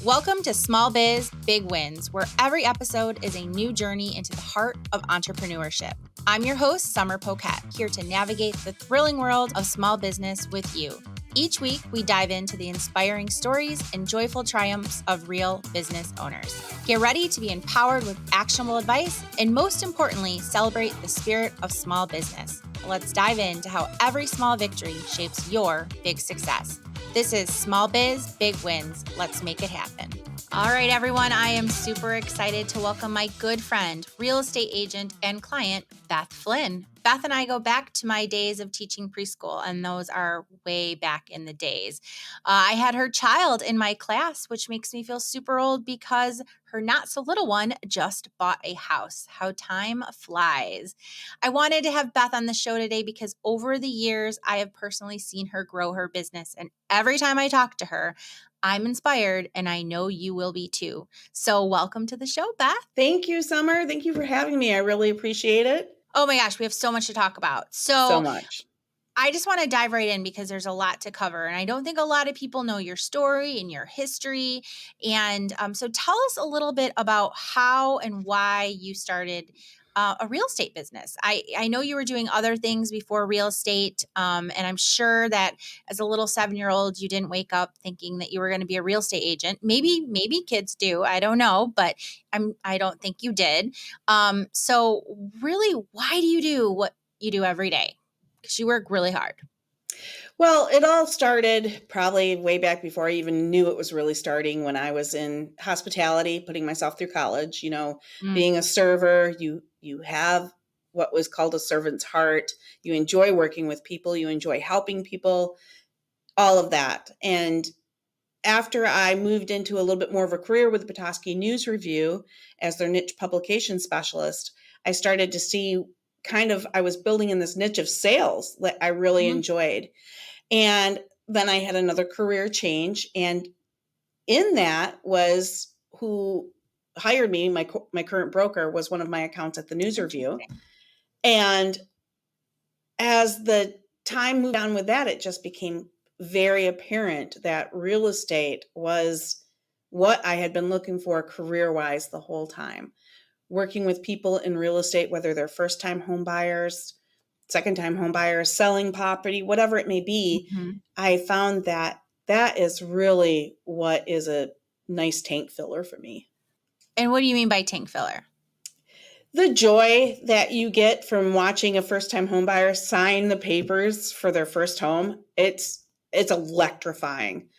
Welcome to Small Biz, Big Wins, where every episode is a new journey into the heart of entrepreneurship. I'm your host, Summer Poquette, here to navigate the thrilling world of small business with you. Each week, we dive into the inspiring stories and joyful triumphs of real business owners. Get ready to be empowered with actionable advice, and most importantly, celebrate the spirit of small business. Let's dive into how every small victory shapes your big success. This is Small Biz, Big Wins. Let's make it happen. All right, everyone, I am super excited to welcome my good friend, real estate agent and client, Beth Flynn. Beth and I go back to my days of teaching preschool, and those are way back in the days. I had her child in my class, which makes me feel super old because her not so little one just bought a house. How time flies. I wanted to have Beth on the show today because over the years, I have personally seen her grow her business. And every time I talk to her, I'm inspired, and I know you will be too. So welcome to the show, Beth. Thank you, Summer. Thank you for having me. I really appreciate it. Oh my gosh, we have so much to talk about. So much. I just want to dive right in because there's a lot to cover. And I don't think a lot of people know your story and your history. And so tell us a little bit about how and why you started a real estate business. I know you were doing other things before real estate. And I'm sure that as a little 7-year-old, you didn't wake up thinking that you were going to be a real estate agent. Maybe kids do. I don't know, but I don't think you did. So really, why do you do what you do every day? Because you work really hard. Well, it all started probably way back before I even knew it was really starting, when I was in hospitality, putting myself through college. Being a server, you have what was called a servant's heart. You enjoy working with people. You enjoy helping people, all of that. And after I moved into a little bit more of a career with the Petoskey News Review as their niche publication specialist, I started to see I was building in this niche of sales that I really enjoyed. And then I had another career change. And in that was who hired me. My current broker was one of my accounts at the News Review. And as the time moved on with that, it just became very apparent that real estate was what I had been looking for career-wise the whole time. Working with people in real estate, whether they're first-time home buyers, second-time home buyers, selling property, whatever it may be, I found that is really what is a nice tank filler for me. And what do you mean by tank filler? The joy that you get from watching a first-time home buyer sign the papers for their first home, it's electrifying.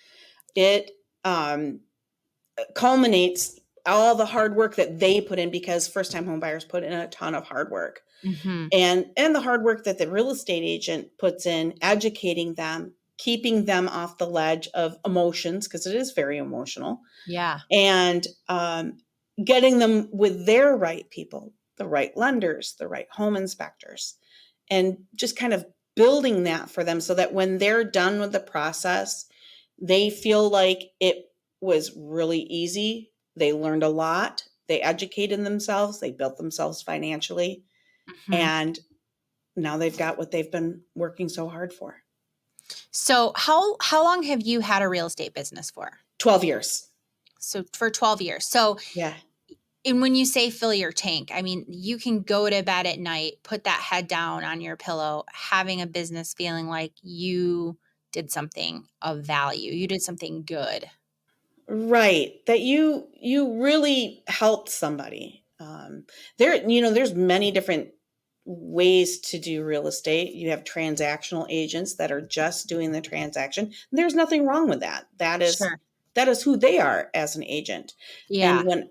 It culminates all the hard work that they put in, because first-time home buyers put in a ton of hard work. And the hard work that the real estate agent puts in, educating them, keeping them off the ledge of emotions, because it is very emotional. Yeah. And getting them with their right people, the right lenders, the right home inspectors, and just kind of building that for them so that when they're done with the process, they feel like it was really easy. They learned a lot. They educated themselves. They built themselves financially. And now they've got what they've been working so hard for. So how long have you had a real estate business for? 12 years. So for 12 years. So yeah. And when you say fill your tank, I mean, you can go to bed at night, put that head down on your pillow, having a business feeling like you did something of value. You did something good. Right. That you really helped somebody. There's many different ways to do real estate. You have transactional agents that are just doing the transaction. There's nothing wrong with that. That is who they are as an agent. Yeah. And when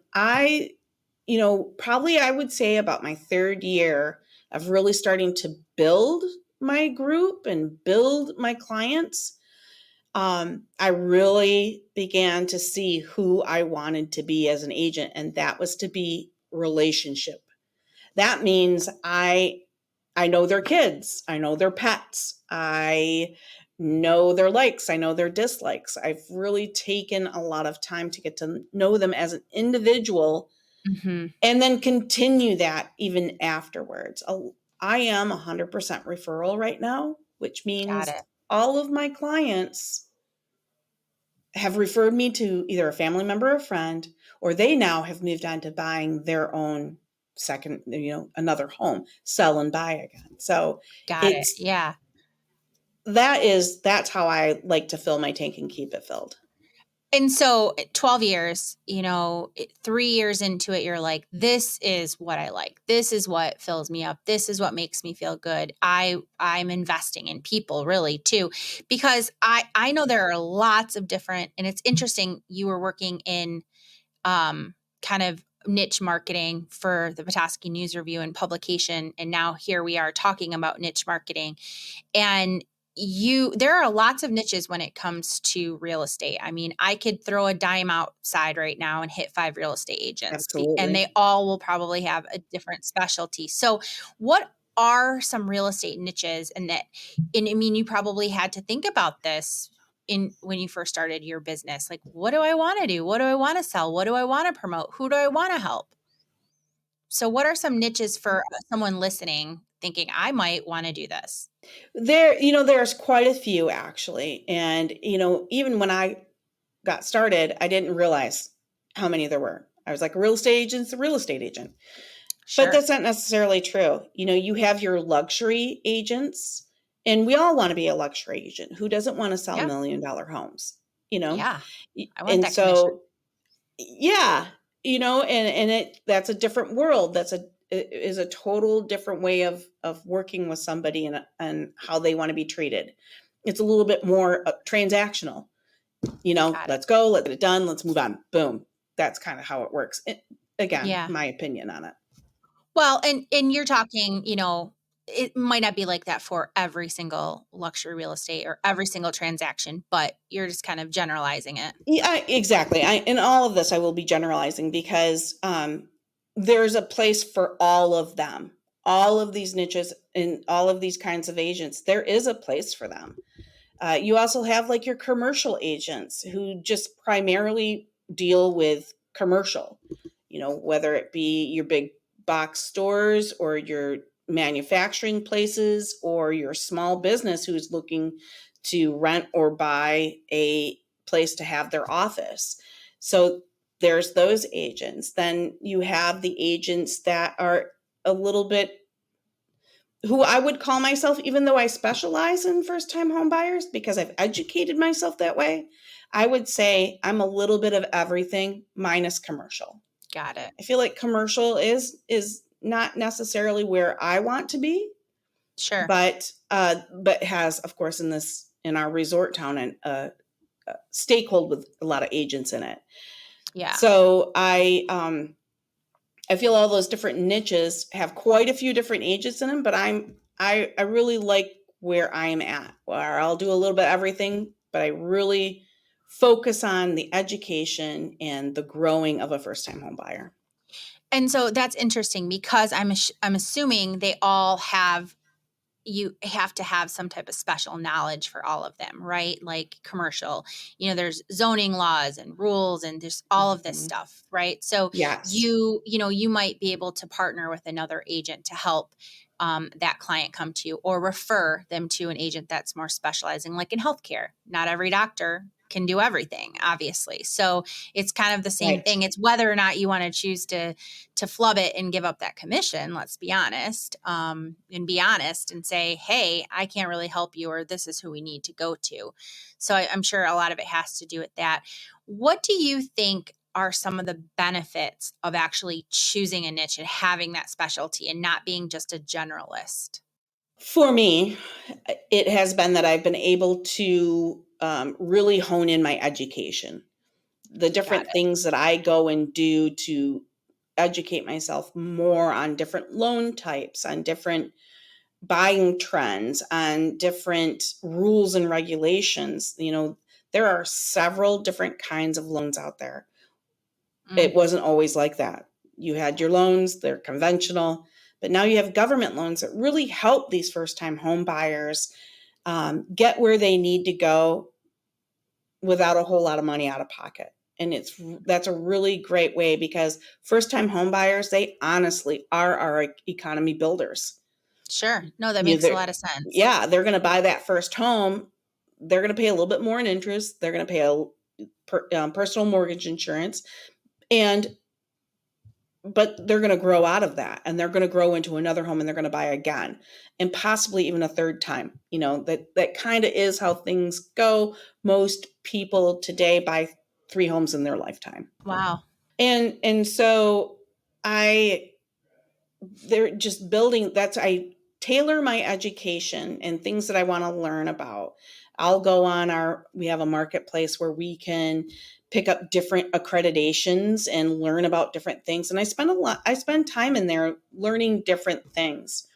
probably I would say about my third year of really starting to build my group and build my clients, I really began to see who I wanted to be as an agent, and that was to be relationship. That means I know their kids, I know their pets, I know their likes, I know their dislikes. I've really taken a lot of time to get to know them as an individual, and then continue that even afterwards. I am 100% referral right now, which means all of my clients have referred me to either a family member or a friend, or they now have moved on to buying their own second, another home, sell and buy again. So Got it. it's Yeah. that's how I like to fill my tank and keep it filled. And so 12 years, 3 years into it, you're like, this is what I like. This is what fills me up. This is what makes me feel good. I'm investing in people really too, because I know there are lots of different, and it's interesting. You were working in kind of niche marketing for the Petoskey News Review and publication. And now here we are talking about niche marketing. And there are lots of niches when it comes to real estate. I mean, I could throw a dime outside right now and hit 5 real estate agents, and Absolutely. they all will probably have a different specialty. So what are some real estate niches? And I mean, you probably had to think about this in when you first started your business. Like, what do I want to do? What do I want to sell? What do I want to promote? Who do I want to help? So what are some niches for someone listening thinking I might want to do this? There's quite a few actually. And, even when I got started, I didn't realize how many there were. I was like, a real estate agent's a real estate agent. But Sure. that's not necessarily true. You have your luxury agents, and we all want to be a luxury agent. Who doesn't want to sell Yeah. $1 million homes? You know? Yeah. I want And that commission. so, yeah, that's a different world. Is a total different way of working with somebody and how they want to be treated. It's a little bit more transactional. Got it. Let's go, let's get it done, let's move on. Boom. That's kind of how it works. Again, Yeah. my opinion on it. Well, and you're talking, it might not be like that for every single luxury real estate or every single transaction, but you're just kind of generalizing it. Yeah, exactly. In all of this, I will be generalizing because there's a place for all of them. All of these niches and all of these kinds of agents, there is a place for them. You also have like your commercial agents who just primarily deal with commercial, whether it be your big box stores or your manufacturing places or your small business who's looking to rent or buy a place to have their office. So there's those agents. Then you have the agents that are a little bit who I would call myself, even though I specialize in first time home buyers because I've educated myself that way, I would say I'm a little bit of everything minus commercial. Got it. I feel like commercial is not necessarily where I want to be, Sure. but has, of course, in our resort town and a stakehold with a lot of agents in it. Yeah. So I feel all those different niches have quite a few different agents in them, but I really like where I'm at, where I'll do a little bit of everything, but I really focus on the education and the growing of a first time home buyer. And so that's interesting because I'm assuming they all have you have to have some type of special knowledge for all of them, right? Like commercial, there's zoning laws and rules and there's all of this Mhm. stuff, right? So Yes. you might be able to partner with another agent to help that client come to you or refer them to an agent that's more specializing, like in healthcare. Not every doctor can do everything, obviously. So it's kind of the same Right. thing. It's whether or not you want to choose to flub it and give up that commission, let's be honest, and be honest and say, hey, I can't really help you, or this is who we need to go to. So I'm sure a lot of it has to do with that. What do you think are some of the benefits of actually choosing a niche and having that specialty and not being just a generalist? For me, it has been that I've been able to really hone in my education. The Got different it. things that I go and do to educate myself more on different loan types, on different buying trends, on different rules and regulations. There are several different kinds of loans out there. Mm, It wasn't always like that. You had your loans, they're conventional, but now you have government loans that really help these first time home buyers get where they need to go without a whole lot of money out of pocket. And that's a really great way because first time home buyers, they honestly are our economy builders. sure. No, that You makes a they're lot of sense. Yeah, they're going to buy that first home. They're going to pay a little bit more in interest. They're going to pay personal mortgage insurance, but they're going to grow out of that, and they're going to grow into another home, and they're going to buy again, and possibly even a third time. That kind of is how things go. Most people today buy 3 homes in their lifetime. Wow. And so they're just building. I tailor my education and things that I want to learn about. I'll go on we have a marketplace where we can pick up different accreditations and learn about different things. And I spend time in there learning different things,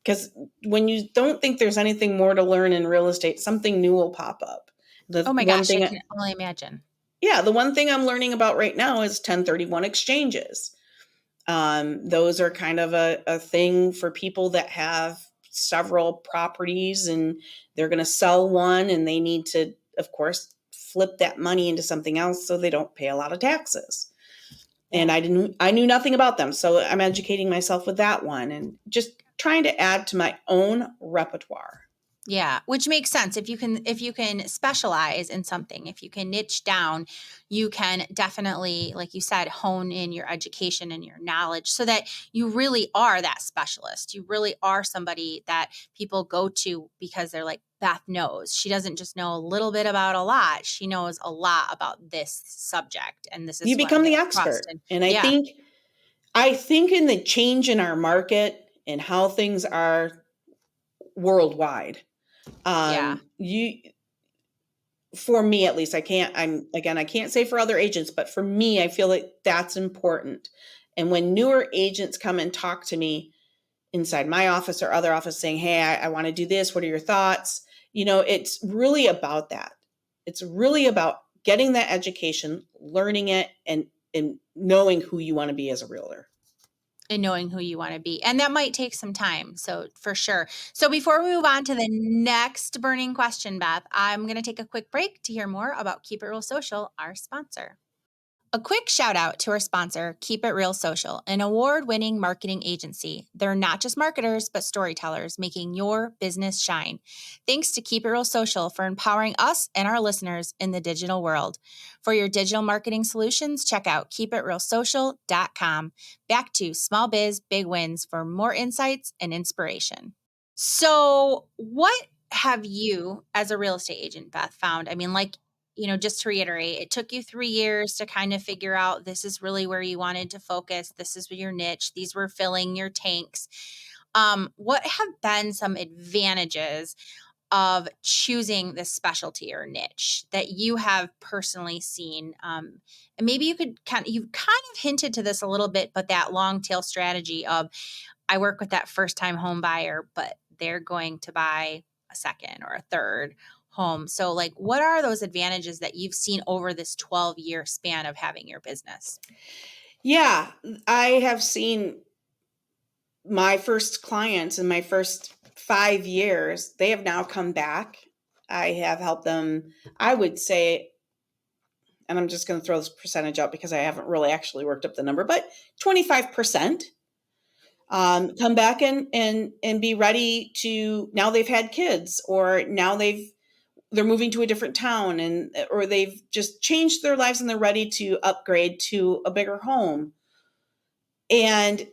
because when you don't think there's anything more to learn in real estate, something new will pop up. Oh my gosh, I can only imagine. Yeah, the one thing I'm learning about right now is 1031 exchanges. Those are kind of a thing for people that have several properties, and they're going to sell one, and they need to, of course, flip that money into something else so they don't pay a lot of taxes. Yeah. And I knew nothing about them. So I'm educating myself with that one and just trying to add to my own repertoire. Yeah, which makes sense. If you can specialize in something, if you can niche down, you can definitely, like you said, hone in your education and your knowledge so that you really are that specialist. You really are somebody that people go to because they're like, Beth knows. She doesn't just know a little bit about a lot. She knows a lot about this subject, and this is you become the expert. And I think in the change in our market and how things are worldwide, for me at least, I can't say for other agents, but for me, I feel like that's important. And when newer agents come and talk to me inside my office or other office saying, hey, I want to do this, what are your thoughts? It's really about that. It's really about getting that education, learning it, and knowing who you want to be as a realtor. And knowing who you want to be. And that might take some time. So for sure. So before we move on to the next burning question, Beth, I'm going to take a quick break to hear more about Keep It Real Social, our sponsor. A quick shout out to our sponsor, Keep It Real Social, an award-winning marketing agency. They're not just marketers, but storytellers, making your business shine. Thanks to Keep It Real Social for empowering us and our listeners in the digital world. For your digital marketing solutions, check out keepitrealsocial.com. Back to Small Biz Big Wins for more insights and inspiration. So, what have you, as a real estate agent, Beth, found? I mean, just to reiterate, it took you 3 years to kind of figure out this is really where you wanted to focus. This is your niche. These were filling your tanks. What have been some advantages of choosing this specialty or niche that you have personally seen? And maybe you've kind of hinted to this a little bit, but that long tail strategy of, I work with that first time home buyer, but they're going to buy a second or a third home. So what are those advantages that you've seen over this 12-year span of having your business? Yeah, I have seen my first clients in my first 5 years, they have now come back. I have helped them, I would say, and I'm just going to throw this percentage out because I haven't really actually worked up the number, but 25% come back and be ready to, now they've had kids, or now they're moving to a different town, or they've just changed their lives and they're ready to upgrade to a bigger home. And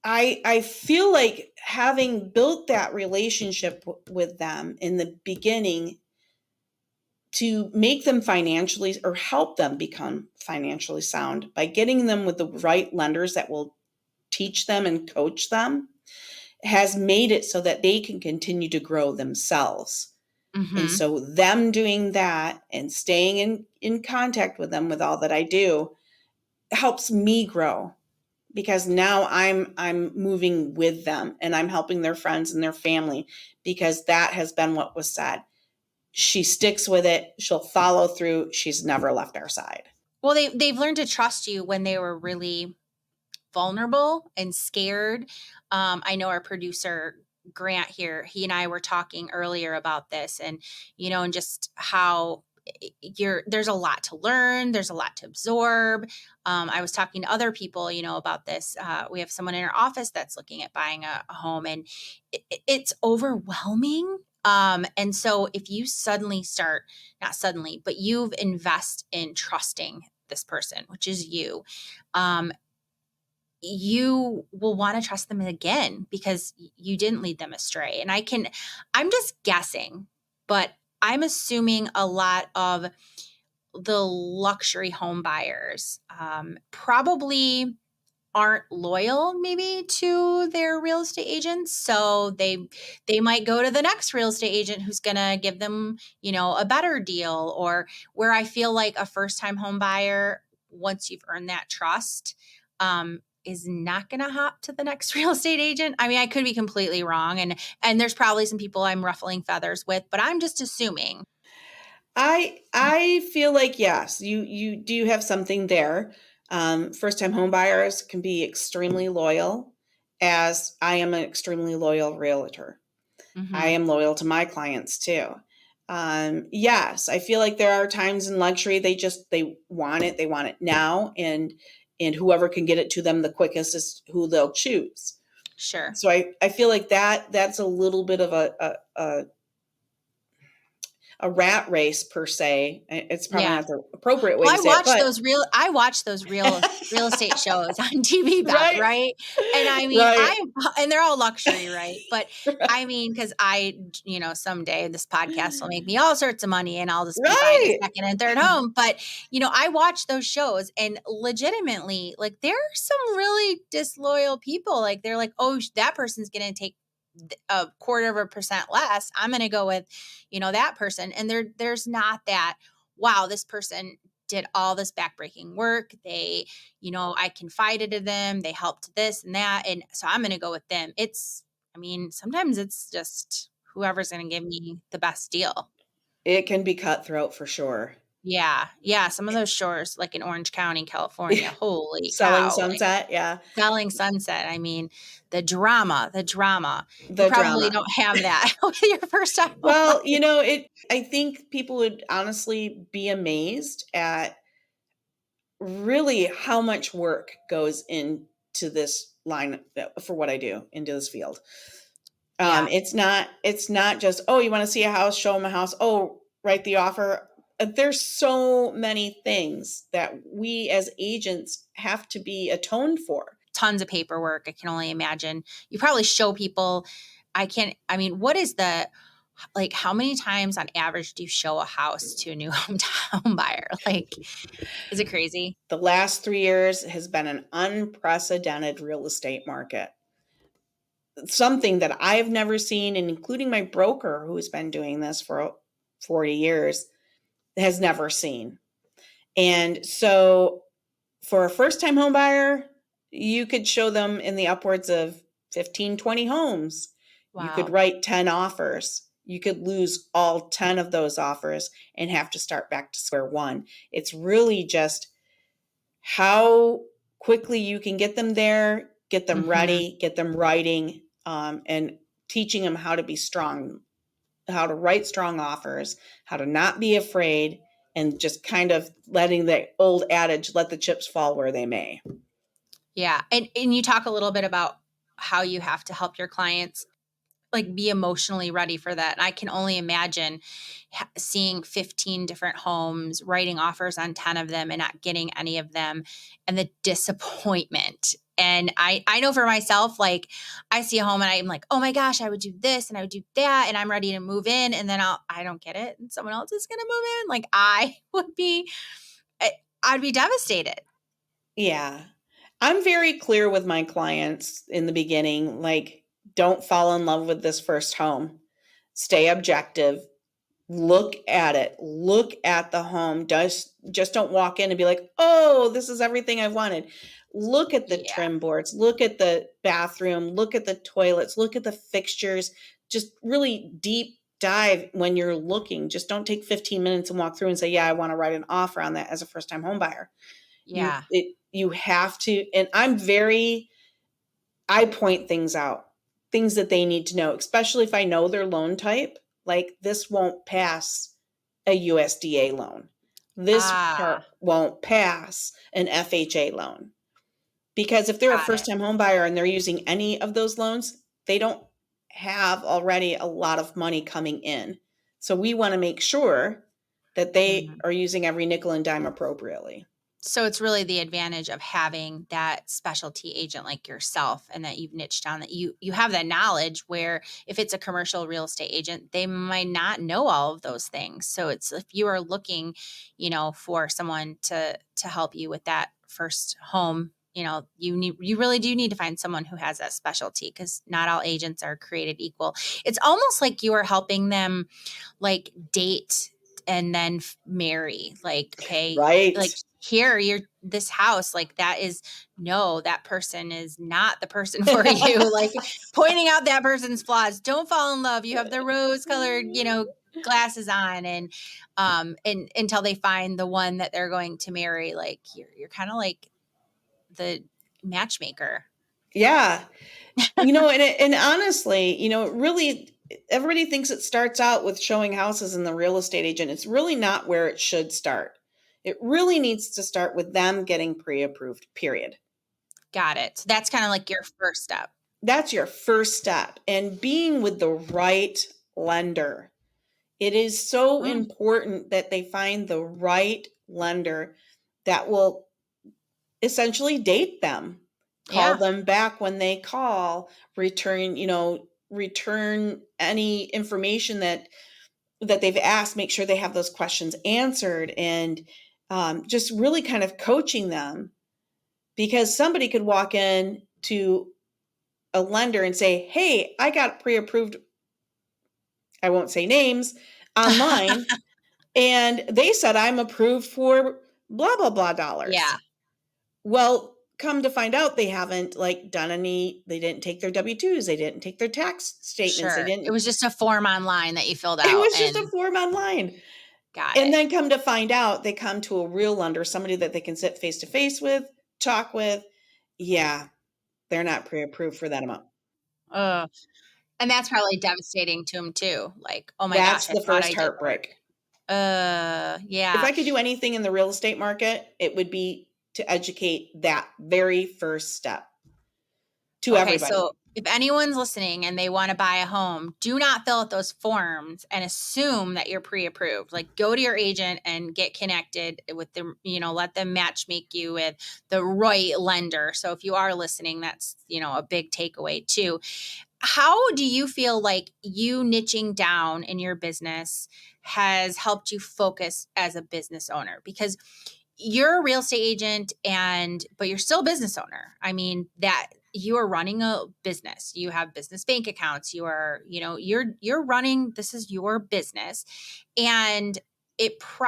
I feel like having built that relationship with them in the beginning to make them financially, or help them become financially sound by getting them with the right lenders that will teach them and coach them, has made it so that they can continue to grow themselves. Mm-hmm. And so them doing that and staying in contact with them with all that I do helps me grow, because now I'm moving with them and I'm helping their friends and their family, because that has been what was said. She sticks with it. She'll follow through. She's never left our side. Well, they've learned to trust you when they were really vulnerable and scared. I know our producer Grant here, he and I were talking earlier about this, and just how there's a lot to learn, there's a lot to absorb. I was talking to other people, about this. We have someone in our office that's looking at buying a home, and it's overwhelming. And so if you suddenly start, not suddenly, but you've invest in trusting this person, which is you, you will want to trust them again because you didn't lead them astray. And I'm just guessing, but I'm assuming a lot of the luxury home buyers probably aren't loyal maybe to their real estate agents, so they might go to the next real estate agent who's going to give them, a better deal. Or where I feel like a first time home buyer, once you've earned that trust, is not going to hop to the next real estate agent. I mean, I could be completely wrong, and there's probably some people I'm ruffling feathers with, but I'm just assuming. I feel like, yes, you do have something there. First time home buyers can be extremely loyal, as I am an extremely loyal realtor. I Mm-hmm. am loyal to my clients too. Yes, I feel like there are times in luxury they want it now, and whoever can get it to them the quickest is who they'll choose. Sure. So I feel like that's a little bit of a rat race per se. It's probably Yeah. not the appropriate way Well, to say it, but I watch those real estate shows on TV, Beth, right, right? And I mean, right, and they're all luxury, right? But right, I mean, because someday this podcast will make me all sorts of money and I'll just be buying a right. second and third home. But, I watch those shows and legitimately, like, there are some really disloyal people. Like, they're like, oh, that person's going to take a 1/4% less. I'm going to go with, that person. And there's not that, wow, this person did all this backbreaking work. They, I confided in them. They helped this and that. And so I'm going to go with them. I mean, sometimes it's just whoever's going to give me the best deal. It can be cutthroat for sure. Yeah. Yeah. Some of those shores, like in Orange County, California, holy Selling cow, like sunset, yeah. selling sunset. I mean, the drama. You The probably drama. don't have that with your first time home Well, buyer. I think people would honestly be amazed at really how much work goes into this line for what I do, into this field. Yeah. It's not just, oh, you want to see a house, show them a house, oh, write the offer. There's so many things that we as agents have to be atoned for. Tons of paperwork. I can only imagine. You probably show people. I mean, what is like, how many times on average do you show a house to a new home buyer? Like, is it crazy? The last 3 years has been an unprecedented real estate market. Something that I've never seen, and including my broker who's been doing this for 40 years, has never seen. And so for a first time home buyer, you could show them in the upwards of 15, 20 homes. You could Wow. write 10 offers. You could lose all 10 of those offers and have to start back to square one. It's really just how quickly you can get them there, get them Hmm. ready, get them writing, and teaching them how to be strong, how to write strong offers, how to not be afraid, and just kind of letting the old adage, let the chips fall where they may. Yeah. And you talk a little bit about how you have to help your clients like be emotionally ready for that. And I can only imagine seeing 15 different homes, writing offers on 10 of them and not getting any of them, and the disappointment. And I know for myself, like, I see a home and I'm like, oh my gosh, I would do this and I would do that. And I'm ready to move in. And then I don't get it. And someone else is going to move in. Like, I'd be devastated. Yeah. I'm very clear with my clients in the beginning, like, don't fall in love with this first home. Stay objective. Look at it. Look at the home. Just don't walk in and be like, "Oh, this is everything I wanted." Look at the Yeah. trim boards, look at the bathroom, look at the toilets, look at the fixtures. Just really deep dive when you're looking. Just don't take 15 minutes and walk through and say, "Yeah, I want to write an offer on that as a first-time home buyer." Yeah. You have to, and I point things out, things that they need to know, especially if I know their loan type. Like, this won't pass a USDA loan. This part Ah, won't pass an FHA loan. Because if they're a got first it. time home buyer and they're using any of those loans, they don't have already a lot of money coming in. So we want to make sure that they are using every nickel and dime appropriately. So it's really the advantage of having that specialty agent like yourself, and that you've niched down, that you have that knowledge, where if it's a commercial real estate agent, they might not know all of those things. So it's, if you are looking, for someone to help you with that first home, you really do need to find someone who has that specialty, because not all agents are created equal. It's almost like you are helping them like date and then marry. Like, okay, like, Right. here, you're this house, like, that is, no, that person is not the person for you. Like, pointing out that person's flaws. Don't fall in love. You have the rose colored, glasses on, and until they find the one that they're going to marry. Like, you're kind of like the matchmaker. Yeah. And honestly, it really, everybody thinks it starts out with showing houses and the real estate agent. It's really not where it should start. It really needs to start with them getting pre-approved, period. Got it. So that's kind of like your first step. That's your first step. And being with the right lender. It is so important that they find the right lender that will essentially date them, call them back when they call, return any information that they've asked, make sure they have those questions answered, and just really kind of coaching them, because somebody could walk in to a lender and say, hey, I got pre-approved, I won't say names, online, and they said I'm approved for blah, blah, blah dollars. Yeah. Well, come to find out, they haven't done any, they didn't take their W-2s, they didn't take their tax statements, Sure. It was just a form online that you filled out. It was just a form online. Got And it. then come to find out, they come to a real lender, somebody that they can sit face to face with, talk with. Yeah, they're not pre-approved for that amount. And that's probably devastating to them too. Like, oh my That's gosh, I the thought first I did heartbreak. that. If Yeah. I could do anything in the real estate market, it would be to educate that very first step to everybody. So if anyone's listening and they want to buy a home, do not fill out those forms and assume that you're pre-approved. Like, go to your agent and get connected with them, let them match make you with the right lender. So if you are listening, that's, a big takeaway too. How do you feel like you niching down in your business has helped you focus as a business owner? Because you're a real estate agent, but you're still a business owner. I mean, that you are running a business. You have business bank accounts. You are, you're running, this is your business. And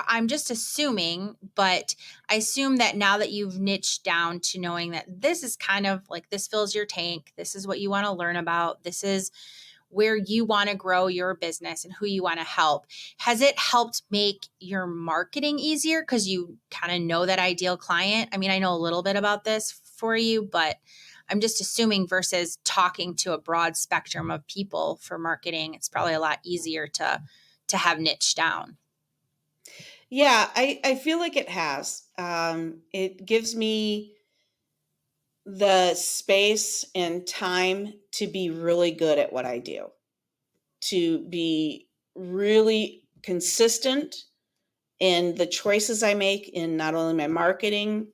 I'm just assuming, but I assume that now that you've niched down to knowing that this is kind of like, this fills your tank, this is what you want to learn about, this is where you want to grow your business and who you want to help. Has it helped make your marketing easier because you kind of know that ideal client? I mean, I know a little bit about this for you, but I'm just assuming, versus talking to a broad spectrum of people for marketing, it's probably a lot easier to have niche down. Yeah, I feel like it has. It gives me the space and time to be really good at what I do, to be really consistent in the choices I make in not only my marketing,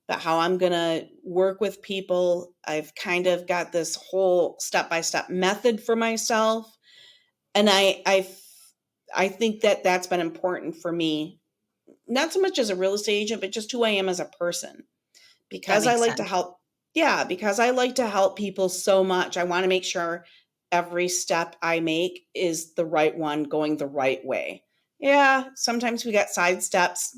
but how I'm going to work with people. I've kind of got this whole step-by-step method for myself. And I think that that's been important for me, not so much as a real estate agent, but just who I am as a person. Because I like to help. Yeah, because I like to help people so much. I want to make sure every step I make is the right one, going the right way. Yeah, sometimes we got side steps.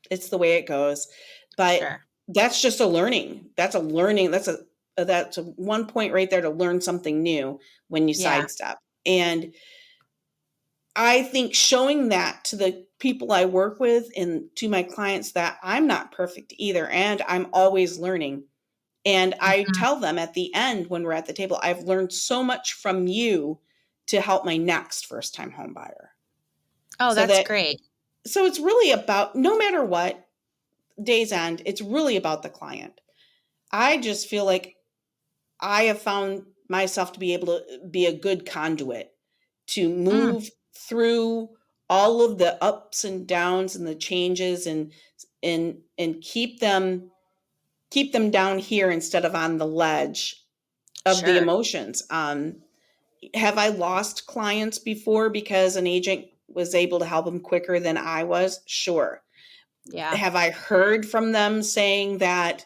It's the way it goes. But that's just a learning. That's a learning. That's a one point right there to learn something new when you sidestep. And I think showing that to the people I work with and to my clients that I'm not perfect either, and I'm always learning. And I tell them at the end when we're at the table, I've learned so much from you to help my next first-time home buyer. Oh, that's great. So it's really about, no matter what, day's end, it's really about the client. I just feel like I have found myself to be able to be a good conduit to Mm, move through all of the ups and downs and the changes and keep them down here instead of on the ledge of the sure. emotions. Have I lost clients before because an agent was able to help them quicker than I was? Sure. Yeah. Have I heard from them saying that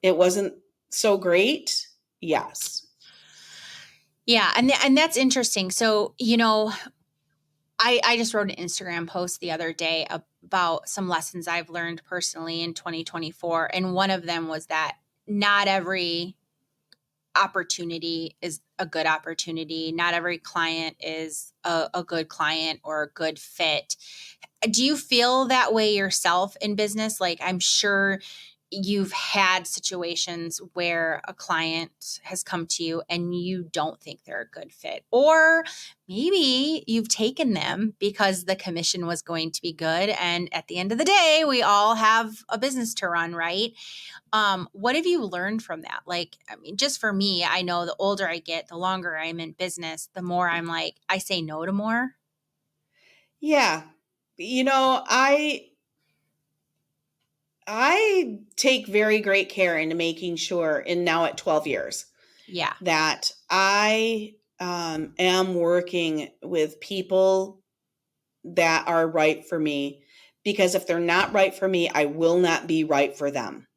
it wasn't so great? Yes. Yeah. And that's interesting. So, I just wrote an Instagram post the other day about some lessons I've learned personally in 2024. And one of them was that not every opportunity is a good opportunity. Not every client is a good client or a good fit. Do you feel that way yourself in business? Like, I'm sure you've had situations where a client has come to you and you don't think they're a good fit, or maybe you've taken them because the commission was going to be good. And at the end of the day, we all have a business to run, right? What have you learned from that? Like, I mean, just for me, I know the older I get, the longer I'm in business, the more I'm like, I say no to more. Yeah. You know, I take very great care into making sure, and now at 12 years, Yeah, that I am working with people that are right for me, because if they're not right for me, I will not be right for them.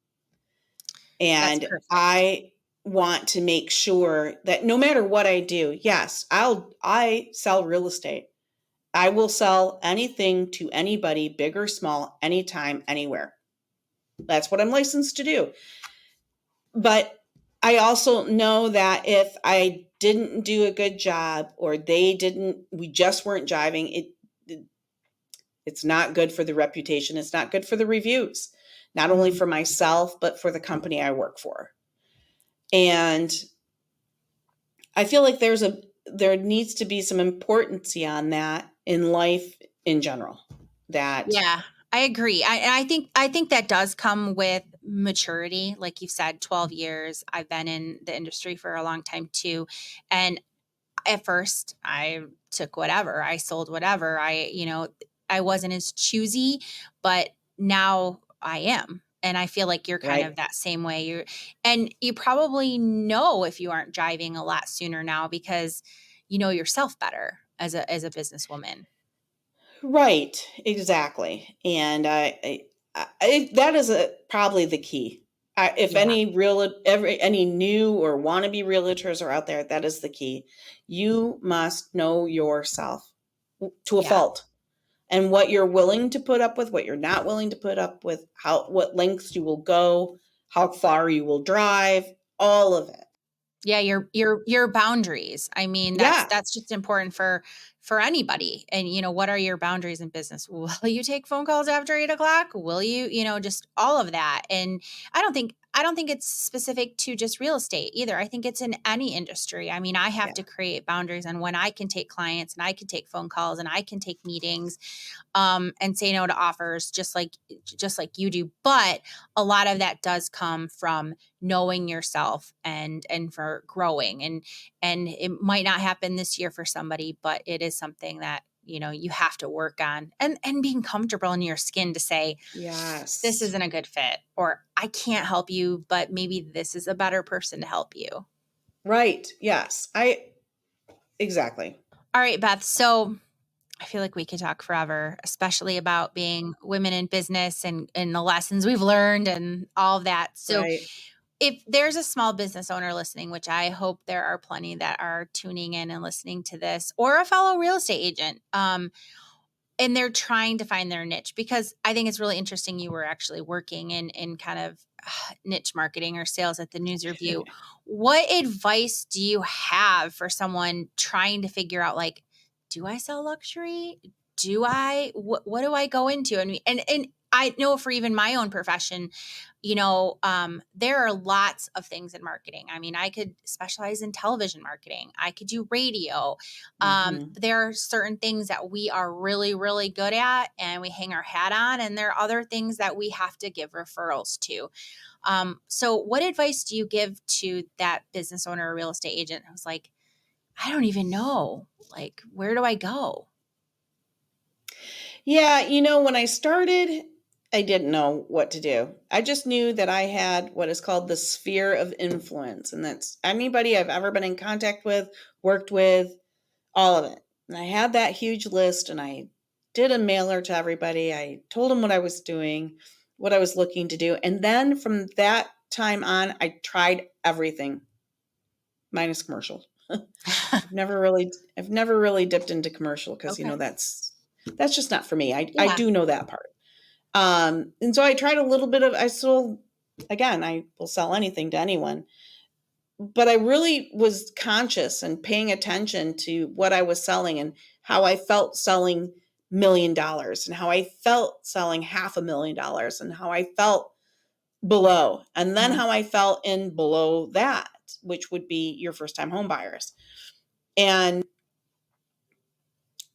that's And perfect. I want to make sure that no matter what I do, yes, I sell real estate. I will sell anything to anybody, big or small, anytime, anywhere. That's what I'm licensed to do. But I also know that if I didn't do a good job, or we just weren't jiving, it's not good for the reputation. It's not good for the reviews, not only Mm. for myself, but for the company I work for. And I feel like there needs to be some importance on that in life in general. That Yeah, I agree. I think that does come with maturity. Like you said, 12 years. I've been in the industry for a long time too. And at first I took whatever. I sold whatever. I wasn't as choosy, but now I am. And I feel like you're kind of right, that same way. You probably know if you aren't driving a lot sooner now because you know yourself better as a businesswoman. right, exactly. And that is probably the key. If Yeah. any new or wannabe realtors are out there, that is the key. You must know yourself to a Yeah. fault, and what you're willing to put up with, what you're not willing to put up with, what lengths you will go, how far you will drive, all of it. Yeah, your boundaries. I mean, that's Yeah, that's just important for anybody. And what are your boundaries in business? Will you take phone calls after 8 o'clock? Will you, just all of that? And I don't think it's specific to just real estate either. I think it's in any industry. I mean, I have yeah, to create boundaries on when I can take clients and I can take phone calls and I can take meetings, and say no to offers just like you do. But a lot of that does come from knowing yourself and for growing, and it might not happen this year for somebody, but it is something that you have to work on, and being comfortable in your skin to say this yes, isn't a good fit, or I can't help you, but maybe this is a better person to help you. right, yes, I exactly, All right, Beth, so I feel like we could talk forever, especially about being women in business and the lessons we've learned and all of that. So, right. if there's a small business owner listening, which I hope there are plenty that are tuning in and listening to this, or a fellow real estate agent, and they're trying to find their niche, because I think it's really interesting you were actually working in kind of niche marketing or sales at the News Review. What advice do you have for someone trying to figure out, like, do I sell luxury? Do I what do I go into? And I know for even my own profession, there are lots of things in marketing. I mean, I could specialize in television marketing. I could do radio. Mm-hmm. There are certain things that we are really, really good at and we hang our hat on. And there are other things that we have to give referrals to. So what advice do you give to that business owner or real estate agent who's like, I don't even know, like, where do I go? Yeah, when I started, I didn't know what to do. I just knew that I had what is called the sphere of influence, and that's anybody I've ever been in contact with, worked with, all of it. And I had that huge list, and I did a mailer to everybody. I told them what I was doing, what I was looking to do. And then from that time on, I tried everything minus commercial. I've never really dipped into commercial because Okay. that's just not for me. I Yeah. do know that part. And so I tried a little bit of, I still, again, I will sell anything to anyone, but I really was conscious and paying attention to what I was selling and how I felt selling $1 million and how I felt selling $500,000 and how I felt below, and then Mhm. how I felt in below that, which would be your first time home buyers. And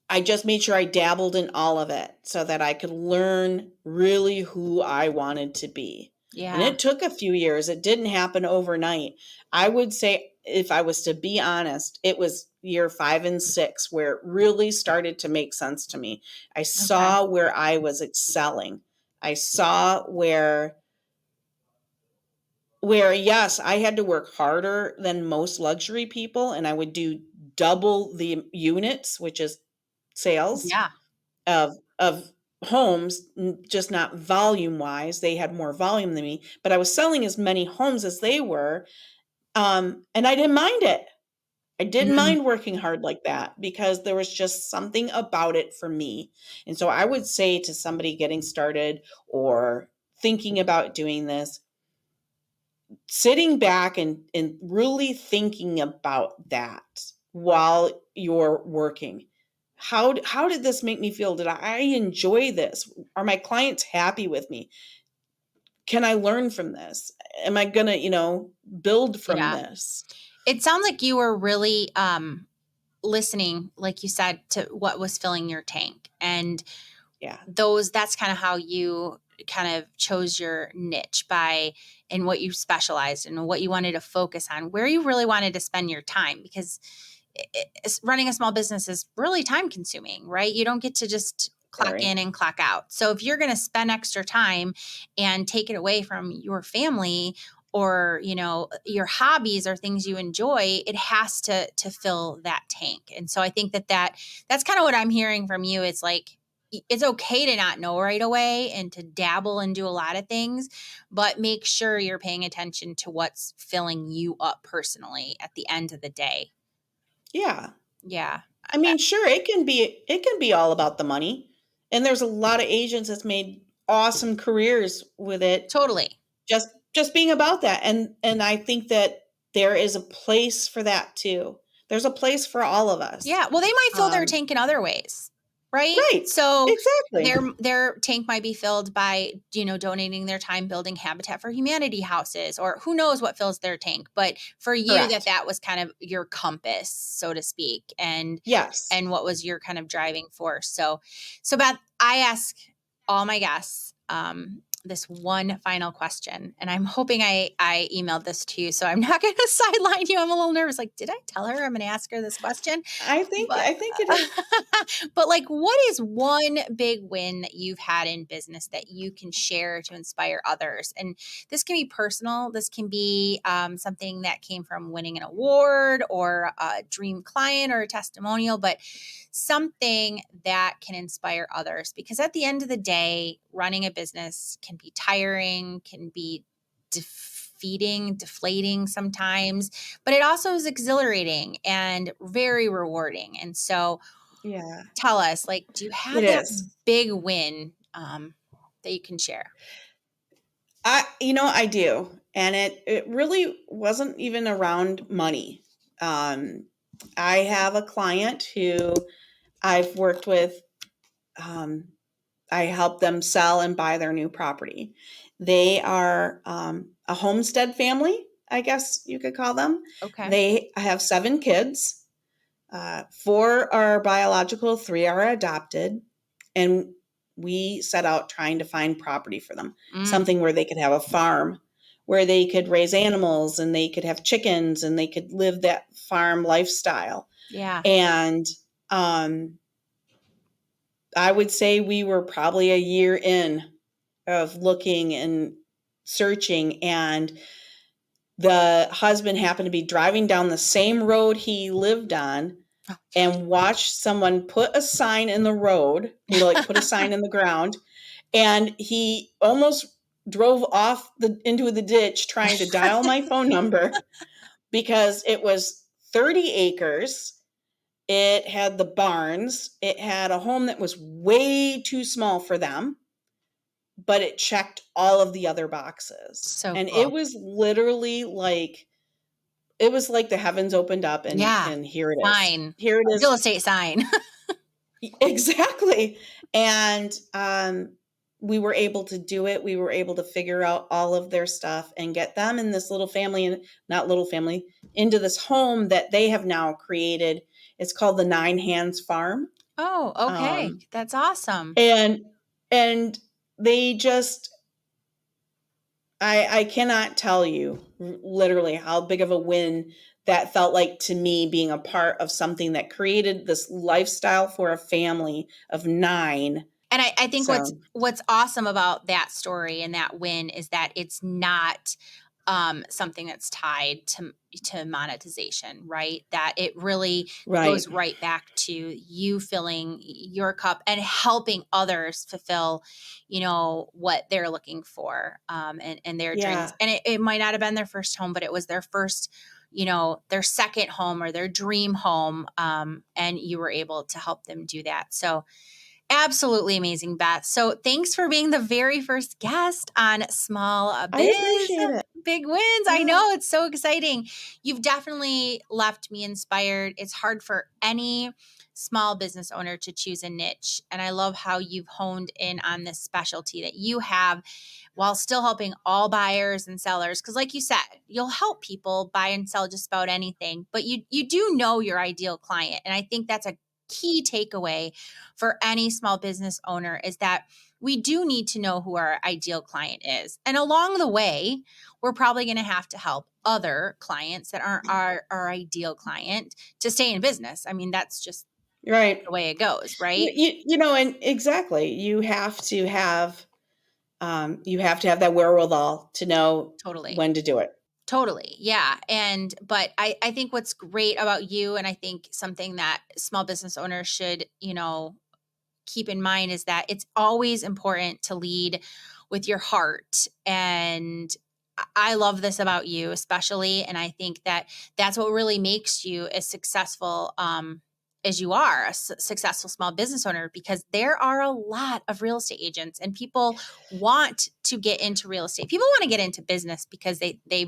I just made sure I dabbled in all of it so that I could learn really who I wanted to be. And Yeah. it took a few years. It didn't happen overnight. I would say, if I was to be honest, it was year 5 and 6 where it really started to make sense to me. I Okay. saw where I was excelling. I saw where yes, I had to work harder than most luxury people, and I would do double the units, which is sales Yeah. of homes, just not volume wise. They had more volume than me, but I was selling as many homes as they were. And I didn't mind it. I didn't Mhm. mind working hard like that because there was just something about it for me. And so I would say to somebody getting started or thinking about doing this, sitting back and really thinking about that while you're working. How did this make me feel? Did I enjoy this? Are my clients happy with me? Can I learn from this? Am I gonna, build from Yeah. this? It sounds like you were really listening, like you said, to what was filling your tank. And Yeah. that's kind of how you kind of chose your niche by and what you specialized in and what you wanted to focus on, where you really wanted to spend your time, because running a small business is really time consuming, right? You don't get to just clock Very. in and clock out. So if you're going to spend extra time and take it away from your family or, your hobbies or things you enjoy, it has to fill that tank. And so I think that's kind of what I'm hearing from you. It's like it's okay to not know right away and to dabble and do a lot of things, but make sure you're paying attention to what's filling you up personally at the end of the day. Yeah. Yeah. I mean, sure, it can be all about the money. And there's a lot of agents that's made awesome careers with it, Totally. just being about that. And I think that there is a place for that too. There's a place for all of us. Yeah. Well, they might fill their Um, tank in other ways, right? right. So Exactly. their tank might be filled by, donating their time building Habitat for Humanity houses, or who knows what fills their tank. But for you, Correct. that was kind of your compass, so to speak, Yes. and what was your kind of driving force. So Beth, I ask all my guests this one final question, and I'm hoping I emailed this to you, so I'm not going to sideline you. I'm a little nervous. Like, did I tell her I'm going to ask her this question? I think But I think it is. but like, what is one big win that you've had in business that you can share to inspire others? And this can be personal. This can be something that came from winning an award or a dream client or a testimonial, but something that can inspire others. Because at the end of the day, running a business can be tiring, can be defeating, deflating sometimes, but it also is exhilarating and very rewarding. And so Yeah. tell us, like, do you It have that is. big win that you can share? I do. And it really wasn't even around money. Um, I have a client who I've worked with, um, I help them sell and buy their new property. They are a homestead family, I guess you could call them. Okay. They have 7 kids. 4 are biological, 3 are adopted. And we set out trying to find property for them, something where they could have a farm, where they could raise animals and they could have chickens and they could live that farm lifestyle. Yeah. And I would say we were probably a year in of looking and searching, and the husband happened to be driving down the same road he lived on and watched someone put a sign in the road, like put a sign in the ground, and he almost drove off into the ditch trying to dial my phone number because it was 30 acres. It had the barns. It had a home that was way too small for them, but it checked all of the other boxes. So And cool. it was literally like, it was like the heavens opened up and here it is. Sign. Here it is. Real estate sign. Exactly. And we were able to do it. We were able to figure out all of their stuff and get them in this little family, and not little family, into this home that they have now created. It's called the 9 Hands Farm. Oh, okay. That's awesome. And they just, I cannot tell you literally how big of a win that felt like to me, being a part of something that created this lifestyle for a family of 9. And I think So, what's awesome about that story and that win is that it's not something that's tied to monetization, right? That it really right. goes right back to you filling your cup and helping others fulfill, what they're looking for, and their dreams. Yeah. And it might not have been their first home, but it was their first, their second home or their dream home. And you were able to help them do that. So absolutely amazing, Beth. So thanks for being the very first guest on Small I Biz appreciate it. Big Wins. I Yeah. know, it's so exciting. You've definitely left me inspired. It's hard for any small business owner to choose a niche. And I love how you've honed in on this specialty that you have while still helping all buyers and sellers. Because like you said, you'll help people buy and sell just about anything, but you do know your ideal client. And I think that's a key takeaway for any small business owner, is that we do need to know who our ideal client is. And along the way, we're probably going to have to help other clients that aren't our ideal client to stay in business. I mean, that's just Right. the way it goes, right? And exactly, you have to have that wherewithal to know Totally. when to do it. Totally. Yeah. But I think what's great about you, and I think something that small business owners should, keep in mind, is that it's always important to lead with your heart. And I love this about you, especially. And I think that that's what really makes you as successful as you are, a successful small business owner, because there are a lot of real estate agents and people want to get into real estate. People want to get into business because Right. they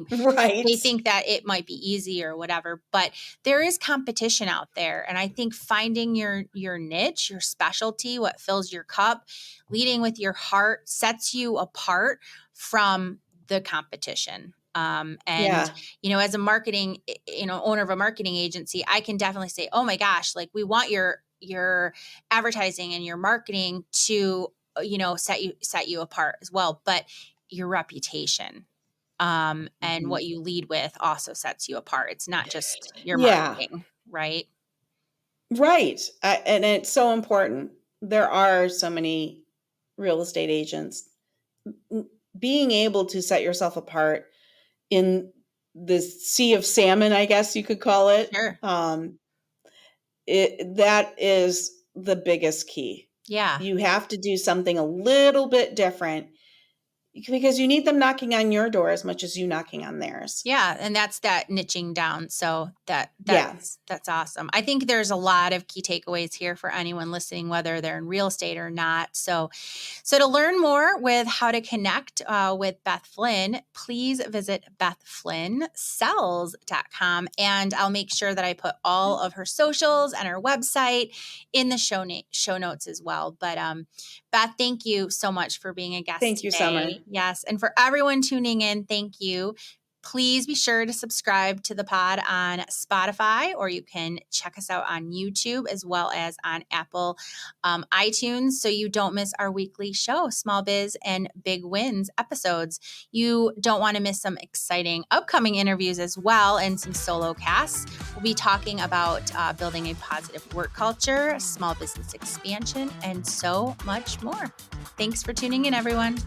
think that it might be easy or whatever, but there is competition out there. And I think finding your niche, your specialty, what fills your cup, leading with your heart, sets you apart from the competition. And Yeah. as a marketing, owner of a marketing agency, I can definitely say, oh my gosh, like we want your advertising and your marketing to, set you apart as well. But your reputation, and Mhm. what you lead with also sets you apart. It's not just your Yeah. marketing, right? Right. And it's so important. There are so many real estate agents. Being able to set yourself apart in the sea of salmon, I guess you could call it, Sure. that is the biggest key. Yeah. You have to do something a little bit different because you need them knocking on your door as much as you knocking on theirs. Yeah, and that's that niching down. So Yeah. that's awesome. I think there's a lot of key takeaways here for anyone listening, whether they're in real estate or not. So to learn more with how to connect with Beth Flynn, please visit bethflynnsells.com, and I'll make sure that I put all of her socials and her website in the show notes as well. But Beth, thank you so much for being a guest Thank today. you, Summer. Yes. And for everyone tuning in, thank you. Please be sure to subscribe to the pod on Spotify, or you can check us out on YouTube as well as on Apple iTunes, so you don't miss our weekly show, Small Biz and Big Wins episodes. You don't want to miss some exciting upcoming interviews as well, and some solo casts. We'll be talking about building a positive work culture, small business expansion, and so much more. Thanks for tuning in, everyone.